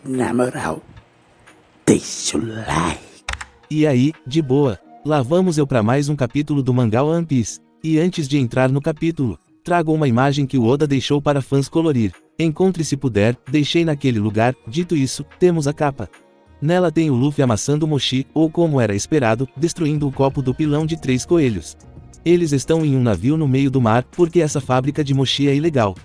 Na moral, deixa o like. E aí, de boa, lá vamos eu para mais um capítulo do mangá One Piece. E antes de entrar no capítulo, trago uma imagem que o Oda deixou para fãs colorir. Encontre se puder, deixei naquele lugar. Dito isso, temos a capa. Nela tem o Luffy amassando Mochi, ou como era esperado, destruindo o copo do pilão de 3 coelhos. Eles estão em um navio no meio do mar, porque essa fábrica de Mochi é ilegal.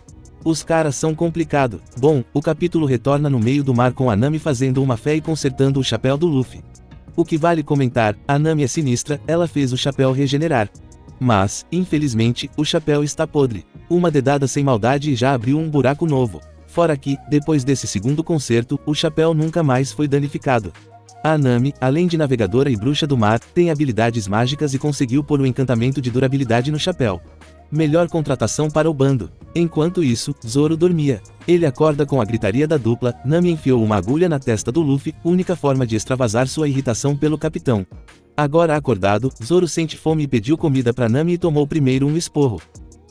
Os caras são complicado. Bom, o capítulo retorna no meio do mar com a Nami fazendo uma fé e consertando o chapéu do Luffy. O que vale comentar, a Nami é sinistra, ela fez o chapéu regenerar. Mas, infelizmente, o chapéu está podre. Uma dedada sem maldade e já abriu um buraco novo. Fora que, depois desse segundo conserto, o chapéu nunca mais foi danificado. A Nami, além de navegadora e bruxa do mar, tem habilidades mágicas e conseguiu pôr o encantamento de durabilidade no chapéu. Melhor contratação para o bando. Enquanto isso, Zoro dormia. Ele acorda com a gritaria da dupla. Nami enfiou uma agulha na testa do Luffy, única forma de extravasar sua irritação pelo capitão. Agora acordado, Zoro sente fome e pediu comida para Nami e tomou primeiro um esporro.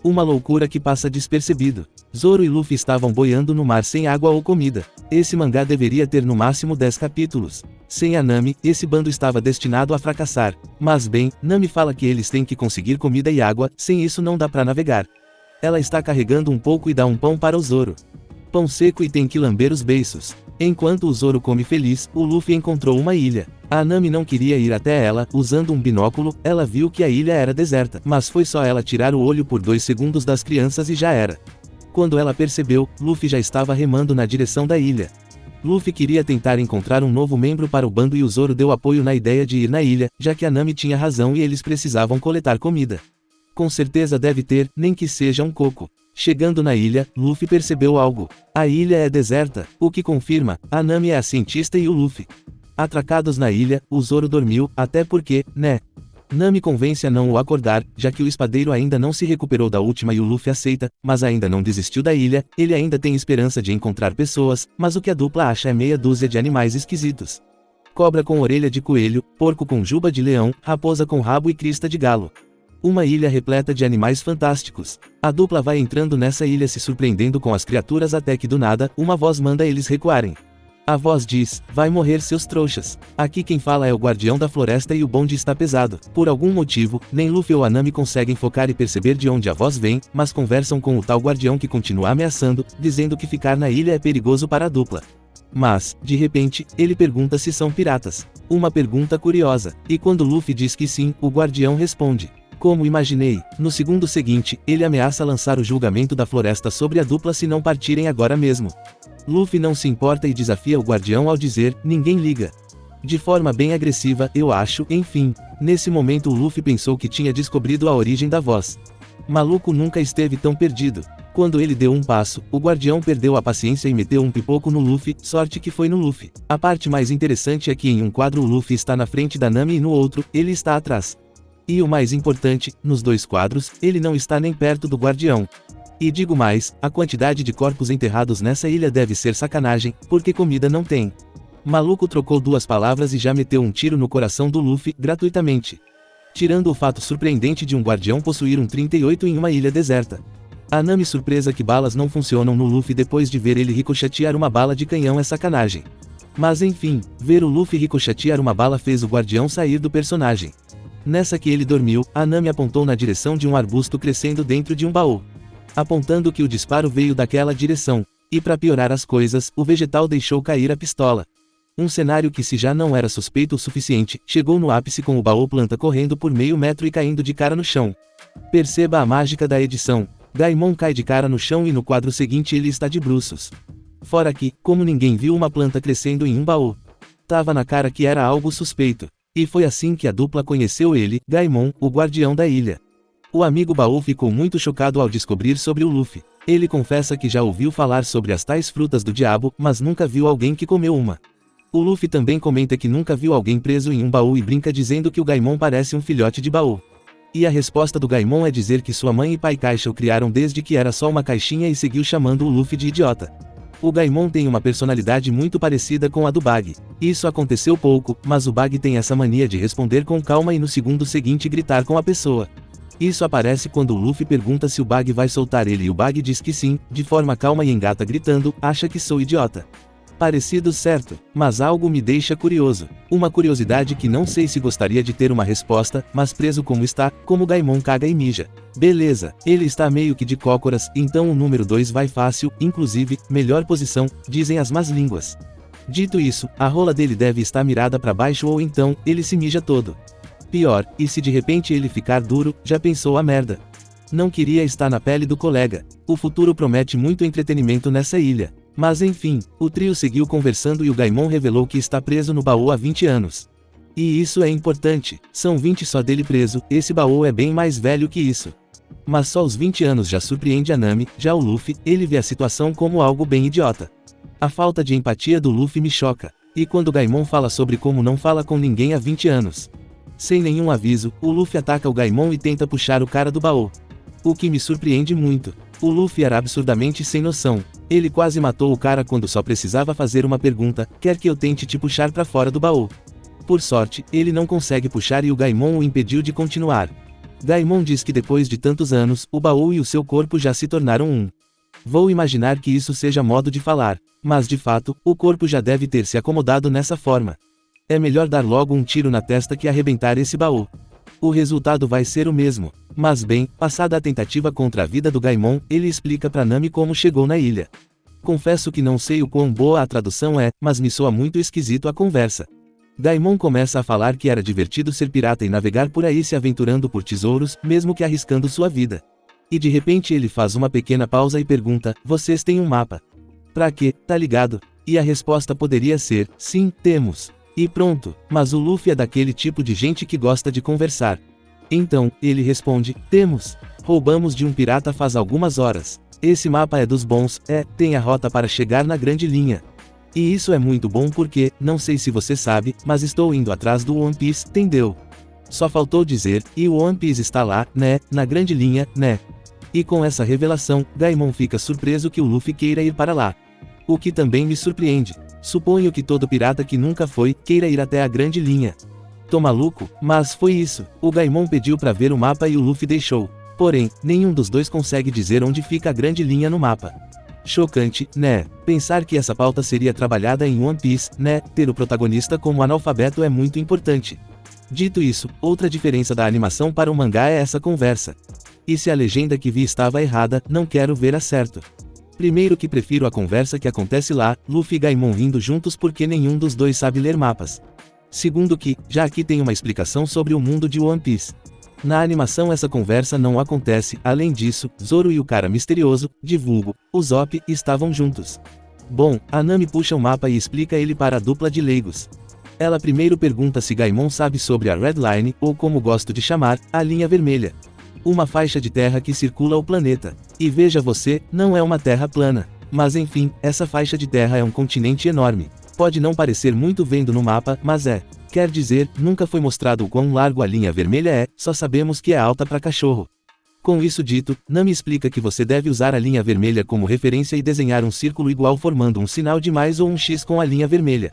Uma loucura que passa despercebido. Zoro e Luffy estavam boiando no mar sem água ou comida. Esse mangá deveria ter no máximo 10 capítulos. Sem a Nami, esse bando estava destinado a fracassar. Mas bem, Nami fala que eles têm que conseguir comida e água, sem isso não dá pra navegar. Ela está carregando um pouco e dá um pão para o Zoro. Pão seco e tem que lamber os beiços. Enquanto o Zoro come feliz, o Luffy encontrou uma ilha. A Nami não queria ir até ela, usando um binóculo, ela viu que a ilha era deserta, mas foi só ela tirar o olho por 2 segundos das crianças e já era. Quando ela percebeu, Luffy já estava remando na direção da ilha. Luffy queria tentar encontrar um novo membro para o bando e o Zoro deu apoio na ideia de ir na ilha, já que a Nami tinha razão e eles precisavam coletar comida. Com certeza deve ter, nem que seja um coco. Chegando na ilha, Luffy percebeu algo. A ilha é deserta, o que confirma, a Nami é a cientista e o Luffy. Atracados na ilha, o Zoro dormiu, até porque, né? Nami convence a não o acordar, já que o espadeiro ainda não se recuperou da última e o Luffy aceita, mas ainda não desistiu da ilha, ele ainda tem esperança de encontrar pessoas, mas o que a dupla acha é meia dúzia de animais esquisitos. Cobra com orelha de coelho, porco com juba de leão, raposa com rabo e crista de galo. Uma ilha repleta de animais fantásticos. A dupla vai entrando nessa ilha se surpreendendo com as criaturas até que do nada, uma voz manda eles recuarem. A voz diz, vai morrer seus trouxas. Aqui quem fala é o guardião da floresta e o bonde está pesado. Por algum motivo, nem Luffy ou a Nami conseguem focar e perceber de onde a voz vem, mas conversam com o tal guardião que continua ameaçando, dizendo que ficar na ilha é perigoso para a dupla. Mas, de repente, ele pergunta se são piratas. Uma pergunta curiosa. E quando Luffy diz que sim, o guardião responde. Como imaginei, no segundo seguinte, ele ameaça lançar o julgamento da floresta sobre a dupla se não partirem agora mesmo. Luffy não se importa e desafia o guardião ao dizer, ninguém liga. De forma bem agressiva, eu acho, enfim. Nesse momento o Luffy pensou que tinha descobrido a origem da voz. Maluco nunca esteve tão perdido. Quando ele deu um passo, o guardião perdeu a paciência e meteu um pipoco no Luffy, sorte que foi no Luffy. A parte mais interessante é que em um quadro o Luffy está na frente da Nami e no outro, ele está atrás. E o mais importante, nos 2 quadros, ele não está nem perto do guardião. E digo mais, a quantidade de corpos enterrados nessa ilha deve ser sacanagem, porque comida não tem. Maluco trocou 2 palavras e já meteu um tiro no coração do Luffy, gratuitamente. Tirando o fato surpreendente de um guardião possuir um 38 em uma ilha deserta. A Nami surpresa que balas não funcionam no Luffy depois de ver ele ricochetear uma bala de canhão é sacanagem. Mas enfim, ver o Luffy ricochetear uma bala fez o guardião sair do personagem. Nessa que ele dormiu, a Nami apontou na direção de um arbusto crescendo dentro de um baú. Apontando que o disparo veio daquela direção. E para piorar as coisas, o vegetal deixou cair a pistola. Um cenário que se já não era suspeito o suficiente, chegou no ápice com o baú planta correndo por meio metro e caindo de cara no chão. Perceba a mágica da edição. Gaimon cai de cara no chão e no quadro seguinte ele está de bruços. Fora que, como ninguém viu uma planta crescendo em um baú. Tava na cara que era algo suspeito. E foi assim que a dupla conheceu ele, Gaimon, o guardião da ilha. O amigo baú ficou muito chocado ao descobrir sobre o Luffy. Ele confessa que já ouviu falar sobre as tais frutas do diabo, mas nunca viu alguém que comeu uma. O Luffy também comenta que nunca viu alguém preso em um baú e brinca dizendo que o Gaimon parece um filhote de baú. E a resposta do Gaimon é dizer que sua mãe e pai Caixa o criaram desde que era só uma caixinha e seguiu chamando o Luffy de idiota. O Gaimon tem uma personalidade muito parecida com a do Bug. Isso aconteceu pouco, mas o Bug tem essa mania de responder com calma e no segundo seguinte gritar com a pessoa. Isso aparece quando o Luffy pergunta se o Bug vai soltar ele e o Bug diz que sim, de forma calma e engata gritando, acha que sou idiota. Parecido certo, mas algo me deixa curioso. Uma curiosidade que não sei se gostaria de ter uma resposta, mas preso como está, como Gaimon caga e mija. Beleza, ele está meio que de cócoras, então o número 2 vai fácil, inclusive, melhor posição, dizem as más línguas. Dito isso, a rola dele deve estar mirada para baixo ou então, ele se mija todo. Pior, e se de repente ele ficar duro, já pensou a merda? Não queria estar na pele do colega. O futuro promete muito entretenimento nessa ilha. Mas enfim, o trio seguiu conversando e o Gaimon revelou que está preso no baú há 20 anos. E isso é importante, são 20 só dele preso, esse baú é bem mais velho que isso. Mas só os 20 anos já surpreende a Nami, já o Luffy, ele vê a situação como algo bem idiota. A falta de empatia do Luffy me choca. E quando o Gaimon fala sobre como não fala com ninguém há 20 anos. Sem nenhum aviso, o Luffy ataca o Gaimon e tenta puxar o cara do baú. O que me surpreende muito. O Luffy era absurdamente sem noção. Ele quase matou o cara quando só precisava fazer uma pergunta: quer que eu tente te puxar pra fora do baú? Por sorte, ele não consegue puxar e o Gaimon o impediu de continuar. Gaimon diz que depois de tantos anos, o baú e o seu corpo já se tornaram um. Vou imaginar que isso seja modo de falar, mas de fato, o corpo já deve ter se acomodado nessa forma. É melhor dar logo um tiro na testa que arrebentar esse baú. O resultado vai ser o mesmo. Mas bem, passada a tentativa contra a vida do Gaimon, ele explica pra Nami como chegou na ilha. Confesso que não sei o quão boa a tradução é, mas me soa muito esquisito a conversa. Gaimon começa a falar que era divertido ser pirata e navegar por aí se aventurando por tesouros, mesmo que arriscando sua vida. E de repente ele faz uma pequena pausa e pergunta: vocês têm um mapa? Pra quê, tá ligado? E a resposta poderia ser: sim, temos. E pronto, mas o Luffy é daquele tipo de gente que gosta de conversar. Então, ele responde: temos. Roubamos de um pirata faz algumas horas. Esse mapa é dos bons, tem a rota para chegar na Grande Linha. E isso é muito bom porque, não sei se você sabe, mas estou indo atrás do One Piece, entendeu? Só faltou dizer, e o One Piece está lá, né, na Grande Linha, né? E com essa revelação, Gaimon fica surpreso que o Luffy queira ir para lá. O que também me surpreende. Suponho que todo pirata que nunca foi, queira ir até a Grande Linha. Tô maluco? Mas foi isso. O Gaimon pediu pra ver o mapa e o Luffy deixou. Porém, nenhum dos dois consegue dizer onde fica a Grande Linha no mapa. Chocante, né? Pensar que essa pauta seria trabalhada em One Piece, né? Ter o protagonista como analfabeto é muito importante. Dito isso, outra diferença da animação para o mangá é essa conversa. E se a legenda que vi estava errada, não quero ver a certo. Primeiro que prefiro a conversa que acontece lá, Luffy e Gaimon rindo juntos porque nenhum dos dois sabe ler mapas. Segundo que, já aqui tem uma explicação sobre o mundo de One Piece. Na animação essa conversa não acontece, além disso, Zoro e o cara misterioso, vulgo, o Zop, estavam juntos. Bom, a Nami puxa o mapa e explica ele para a dupla de leigos. Ela primeiro pergunta se Gaimon sabe sobre a Red Line, ou como gosto de chamar, a linha vermelha. Uma faixa de terra que circula o planeta. E veja você, não é uma terra plana. Mas enfim, essa faixa de terra é um continente enorme. Pode não parecer muito vendo no mapa, mas é. Quer dizer, nunca foi mostrado o quão largo a linha vermelha é, só sabemos que é alta pra cachorro. Com isso dito, Nami explica que você deve usar a linha vermelha como referência e desenhar um círculo igual formando um sinal de mais ou um X com a linha vermelha.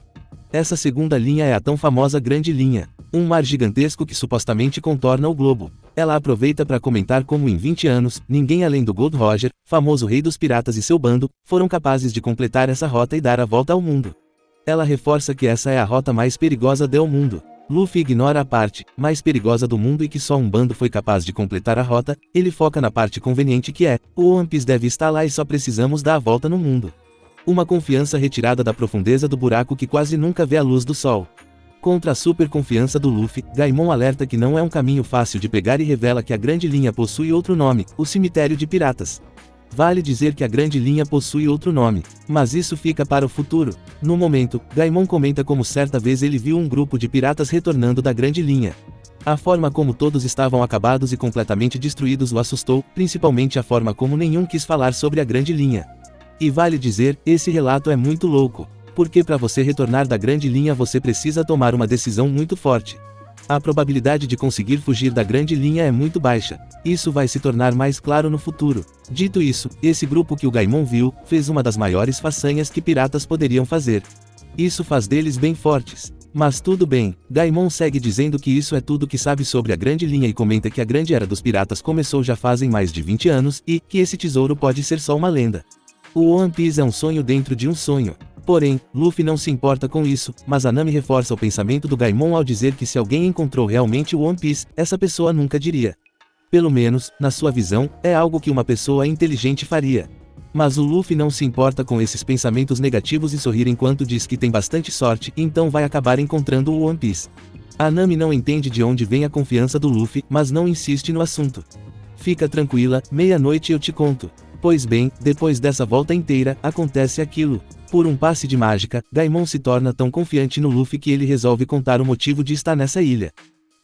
Essa segunda linha é a tão famosa Grande Linha, um mar gigantesco que supostamente contorna o globo. Ela aproveita para comentar como em 20 anos, ninguém além do Gold Roger, famoso rei dos piratas e seu bando, foram capazes de completar essa rota e dar a volta ao mundo. Ela reforça que essa é a rota mais perigosa do mundo. Luffy ignora a parte mais perigosa do mundo e que só um bando foi capaz de completar a rota, ele foca na parte conveniente que é, o One Piece deve estar lá e só precisamos dar a volta no mundo. Uma confiança retirada da profundeza do buraco que quase nunca vê a luz do sol. Contra a super confiança do Luffy, Gaimon alerta que não é um caminho fácil de pegar e revela que a Grande Linha possui outro nome, o Cemitério de Piratas. Vale dizer que a Grande Linha possui outro nome, mas isso fica para o futuro. No momento, Gaimon comenta como certa vez ele viu um grupo de piratas retornando da Grande Linha. A forma como todos estavam acabados e completamente destruídos o assustou, principalmente a forma como nenhum quis falar sobre a Grande Linha. E vale dizer, esse relato é muito louco, porque para você retornar da Grande Linha você precisa tomar uma decisão muito forte. A probabilidade de conseguir fugir da Grande Linha é muito baixa. Isso vai se tornar mais claro no futuro. Dito isso, esse grupo que o Gaimon viu, fez uma das maiores façanhas que piratas poderiam fazer. Isso faz deles bem fortes. Mas tudo bem, Gaimon segue dizendo que isso é tudo que sabe sobre a Grande Linha e comenta que a Grande Era dos Piratas começou já fazem mais de 20 anos, e que esse tesouro pode ser só uma lenda. O One Piece é um sonho dentro de um sonho. Porém, Luffy não se importa com isso, mas a Nami reforça o pensamento do Gaimon ao dizer que se alguém encontrou realmente o One Piece, essa pessoa nunca diria. Pelo menos, na sua visão, é algo que uma pessoa inteligente faria. Mas o Luffy não se importa com esses pensamentos negativos e sorrir enquanto diz que tem bastante sorte, então vai acabar encontrando o One Piece. A Nami não entende de onde vem a confiança do Luffy, mas não insiste no assunto. Fica tranquila, meia-noite eu te conto. Pois bem, depois dessa volta inteira, acontece aquilo. Por um passe de mágica, Gaimon se torna tão confiante no Luffy que ele resolve contar o motivo de estar nessa ilha.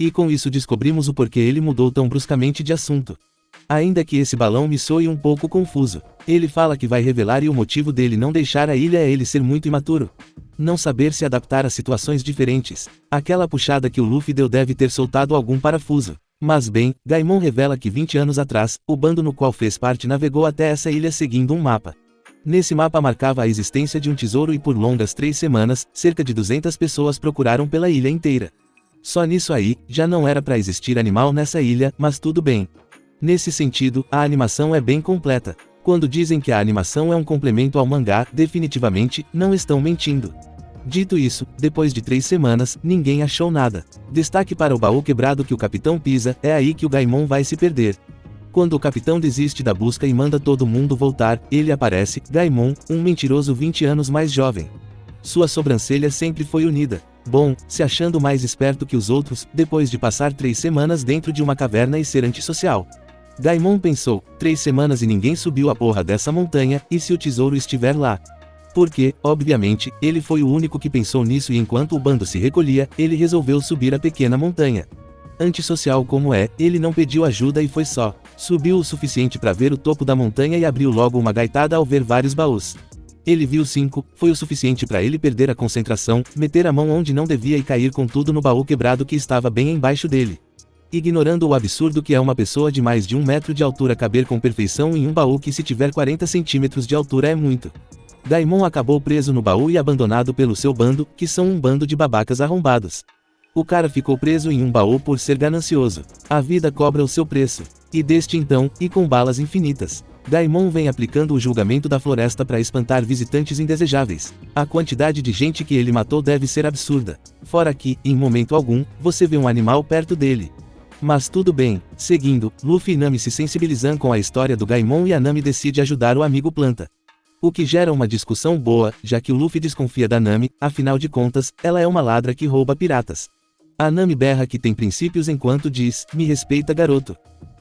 E com isso descobrimos o porquê ele mudou tão bruscamente de assunto. Ainda que esse balão me soe um pouco confuso. Ele fala que vai revelar e o motivo dele não deixar a ilha é ele ser muito imaturo. Não saber se adaptar a situações diferentes. Aquela puxada que o Luffy deu deve ter soltado algum parafuso. Mas bem, Gaimon revela que 20 anos atrás, o bando no qual fez parte navegou até essa ilha seguindo um mapa. Nesse mapa marcava a existência de um tesouro e por longas 3 semanas, cerca de 200 pessoas procuraram pela ilha inteira. Só nisso aí, já não era para existir animal nessa ilha, mas tudo bem. Nesse sentido, a animação é bem completa. Quando dizem que a animação é um complemento ao mangá, definitivamente, não estão mentindo. Dito isso, depois de 3 semanas, ninguém achou nada. Destaque para o baú quebrado que o capitão pisa, é aí que o Gaimon vai se perder. Quando o capitão desiste da busca e manda todo mundo voltar, ele aparece, Gaimon, um mentiroso 20 anos mais jovem. Sua sobrancelha sempre foi unida. Bom, se achando mais esperto que os outros, depois de passar 3 semanas dentro de uma caverna e ser antissocial. Gaimon pensou, 3 semanas e ninguém subiu a porra dessa montanha, e se o tesouro estiver lá? Porque, obviamente, ele foi o único que pensou nisso e enquanto o bando se recolhia, ele resolveu subir a pequena montanha. Antissocial como é, ele não pediu ajuda e foi só. Subiu o suficiente para ver o topo da montanha e abriu logo uma gaitada ao ver vários baús. Ele viu 5, foi o suficiente para ele perder a concentração, meter a mão onde não devia e cair com tudo no baú quebrado que estava bem embaixo dele. Ignorando o absurdo que é uma pessoa de mais de 1 metro de altura caber com perfeição em um baú que se tiver 40 centímetros de altura é muito. Gaimon acabou preso no baú e abandonado pelo seu bando, que são um bando de babacas arrombados. O cara ficou preso em um baú por ser ganancioso. A vida cobra o seu preço. E desde então, e com balas infinitas, Gaimon vem aplicando o julgamento da floresta para espantar visitantes indesejáveis. A quantidade de gente que ele matou deve ser absurda. Fora que, em momento algum, você vê um animal perto dele. Mas tudo bem, seguindo, Luffy e Nami se sensibilizam com a história do Gaimon e a Nami decide ajudar o amigo planta. O que gera uma discussão boa, já que o Luffy desconfia da Nami, afinal de contas, ela é uma ladra que rouba piratas. A Nami berra que tem princípios enquanto diz, me respeita garoto.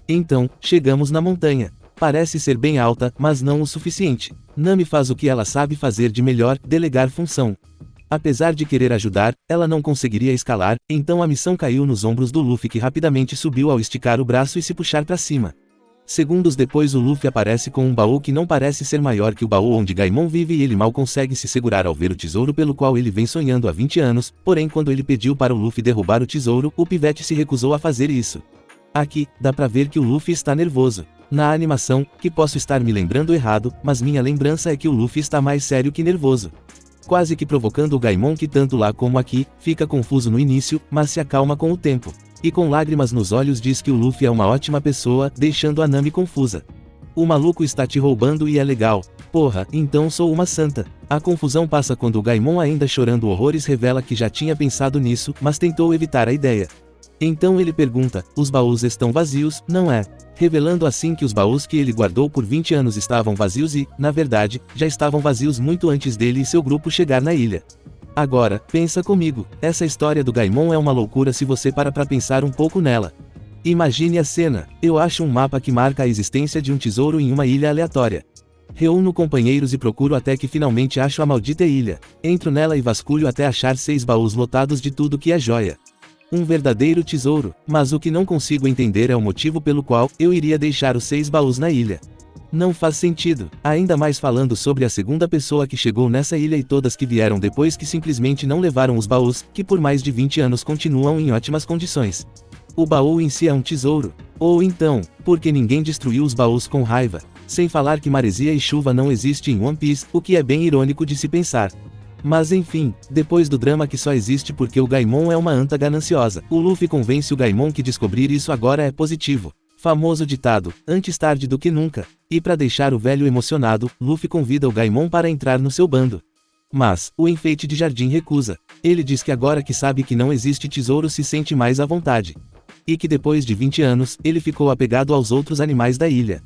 Então, chegamos na montanha. Parece ser bem alta, mas não o suficiente. Nami faz o que ela sabe fazer de melhor, delegar função. Apesar de querer ajudar, ela não conseguiria escalar, então a missão caiu nos ombros do Luffy que rapidamente subiu ao esticar o braço e se puxar para cima. Segundos depois o Luffy aparece com um baú que não parece ser maior que o baú onde Gaimon vive e ele mal consegue se segurar ao ver o tesouro pelo qual ele vem sonhando há 20 anos, porém quando ele pediu para o Luffy derrubar o tesouro, o pivete se recusou a fazer isso. Aqui, dá pra ver que o Luffy está nervoso. Na animação, que posso estar me lembrando errado, mas minha lembrança é que o Luffy está mais sério que nervoso. Quase que provocando o Gaimon que tanto lá como aqui, fica confuso no início, mas se acalma com o tempo. E com lágrimas nos olhos diz que o Luffy é uma ótima pessoa, deixando a Nami confusa. O maluco está te roubando e é legal. Porra, então sou uma santa. A confusão passa quando o Gaimon ainda chorando horrores revela que já tinha pensado nisso, mas tentou evitar a ideia. Então ele pergunta, os baús estão vazios, não é? Revelando assim que os baús que ele guardou por 20 anos estavam vazios e, na verdade, já estavam vazios muito antes dele e seu grupo chegar na ilha. Agora, pensa comigo, essa história do Gaimon é uma loucura se você para pra pensar um pouco nela. Imagine a cena, eu acho um mapa que marca a existência de um tesouro em uma ilha aleatória. Reúno companheiros e procuro até que finalmente acho a maldita ilha. Entro nela e vasculho até achar 6 baús lotados de tudo que é joia. Um verdadeiro tesouro, mas o que não consigo entender é o motivo pelo qual eu iria deixar os 6 baús na ilha. Não faz sentido, ainda mais falando sobre a segunda pessoa que chegou nessa ilha e todas que vieram depois que simplesmente não levaram os baús, que por mais de 20 anos continuam em ótimas condições. O baú em si é um tesouro. Ou então, porque ninguém destruiu os baús com raiva. Sem falar que maresia e chuva não existe em One Piece, o que é bem irônico de se pensar. Mas enfim, depois do drama que só existe porque o Gaimon é uma anta gananciosa, o Luffy convence o Gaimon que descobrir isso agora é positivo. Famoso ditado, antes tarde do que nunca. E para deixar o velho emocionado, Luffy convida o Gaimon para entrar no seu bando. Mas, o enfeite de jardim recusa. Ele diz que agora que sabe que não existe tesouro se sente mais à vontade. E que depois de 20 anos, ele ficou apegado aos outros animais da ilha.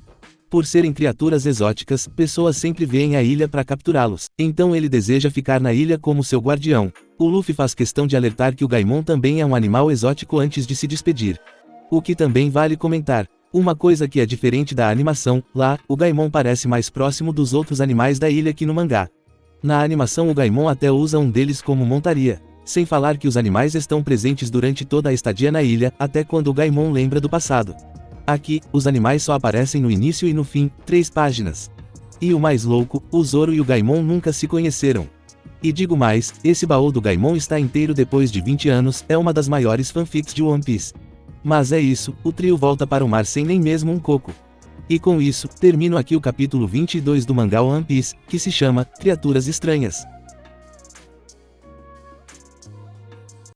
Por serem criaturas exóticas, pessoas sempre vêm à ilha para capturá-los. Então ele deseja ficar na ilha como seu guardião. O Luffy faz questão de alertar que o Gaimon também é um animal exótico antes de se despedir. O que também vale comentar. Uma coisa que é diferente da animação, lá, o Gaimon parece mais próximo dos outros animais da ilha que no mangá. Na animação o Gaimon até usa um deles como montaria. Sem falar que os animais estão presentes durante toda a estadia na ilha, até quando o Gaimon lembra do passado. Aqui, os animais só aparecem no início e no fim, 3 páginas. E o mais louco, o Zoro e o Gaimon nunca se conheceram. E digo mais, esse baú do Gaimon está inteiro depois de 20 anos, é uma das maiores fanfics de One Piece. Mas é isso, o trio volta para o mar sem nem mesmo um coco. E com isso, termino aqui o capítulo 22 do mangá One Piece, que se chama Criaturas Estranhas.